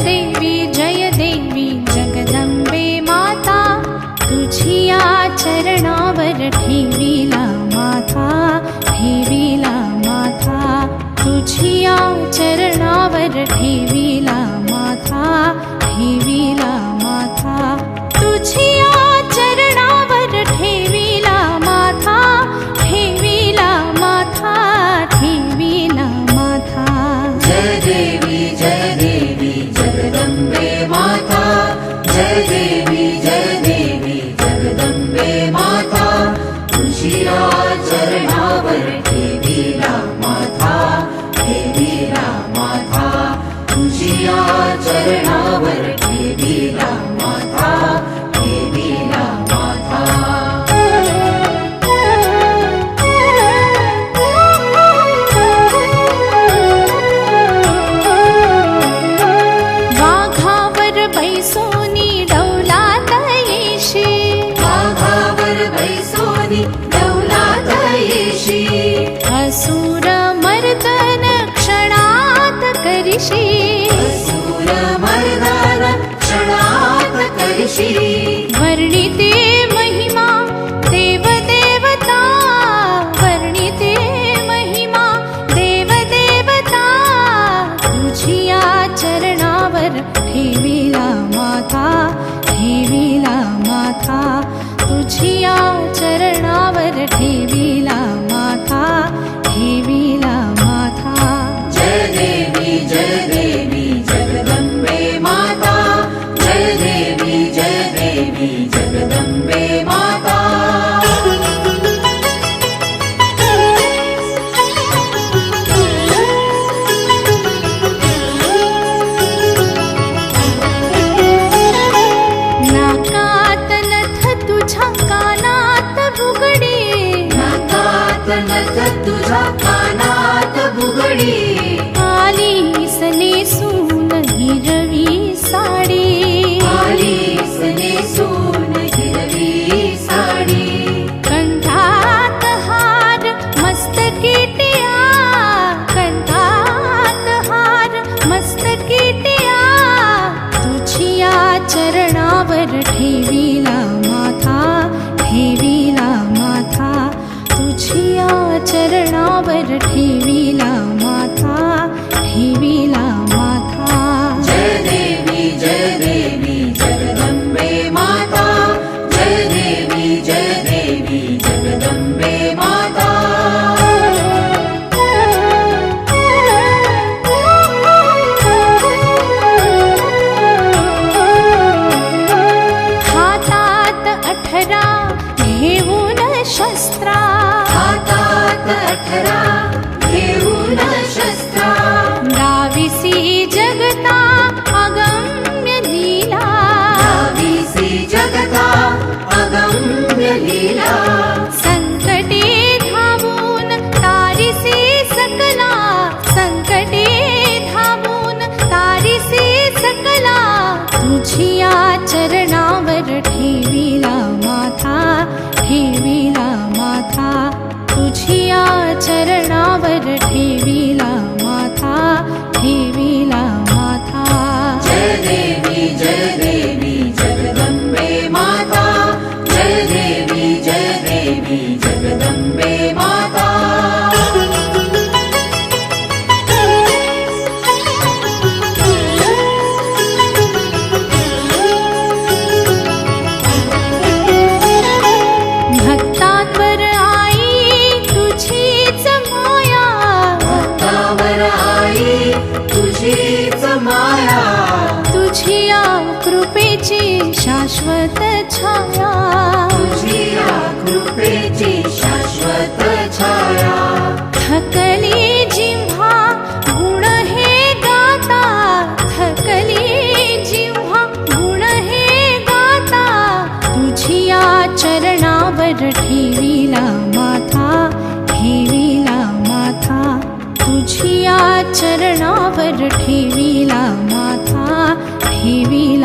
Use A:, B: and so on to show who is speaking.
A: देवी जगदंबे माता, तुझिया चरणावर ठेविला माथा, ठेविला माथा, तुझिया चरणावर ठेविला माथा, ठेविला माथा, तुझिया चरणावर ठेविला माथा, ठेविला माथा, ठेविला माथा।
B: जय देवी जगदंबे माता, जय देवी जगदंबे माता, तुझिया चरणावर ठेविला माथा, ठेविला माथा, तुझिया चरणावर ठेविला माथा, ठेविला माथा।
A: वाघावर बैसोनी डौलात येशी,
B: वाघावर बैसोनी डौलात येशी,
A: असुर मर्दन क्षणात करिशी,
B: असुर मर्दन क्षणात करिशी।
A: वर्णिते महिमा देवदेवता, वर्णिते महिमा देवदेवता, तुझिया चरणावर ठेविला माथा, ठेविला माथा, तुझिया चरणावर ठेविला माथा, ठेविला माथा।
B: जय देवी जगदंबे माता, जय देवी जगदंबे माता।
A: नाकात नथ तुझ्या कानात बुगडी,
B: नाकात नथ तुझ्या कानात बुगडी,
A: आलीस नेसून हिरवी साडी,
B: आलीस नेसून हिरवी साडी,
A: कंठात हार मस्तकी टिया, कंठात हार मस्तकी टिया, तुझिया चरणावर ठेविला माथा, ठेविला माथा, तुझिया चरणावर ठेविला माथा, ठेविला माथा।
B: जय देवी जगदंबे माता, जय देवी जगदंबे माता।
A: हातात 18 घेऊन शस्त्रा,
B: हातात 18 घेऊन शस्त्रा,
A: डाविसी जगता अगम्य लीला,
B: डाविसी जगता अगम्य लीला,
A: संकटे धावून तारिसी सकला, संकटे धावून तारिसी सकला, तुझिया चरणावर ठेविला माथा, ठेविला माथा, तुझिया चरणावर ठेविला माथा, ठेविला माथा।
B: जय देवी जगदंबे माता, जय देवी जगदंबे माता।
A: भक्तांवर आई तुझीच माया,
B: भक्तावर आई तुझीच माया,
A: तुझिया कृपेची शाश्वत छाया,
B: तुझिया कृपेची शाश्वत छाया।
A: थकली जिव्हा गुण हे गाता, थकली जिव्हा गुण हे गाता, तुझिया चरणावर ठेविला माथा, ठेविला माथा, तुझिया चरणावर ठेविला माथा, ठेविला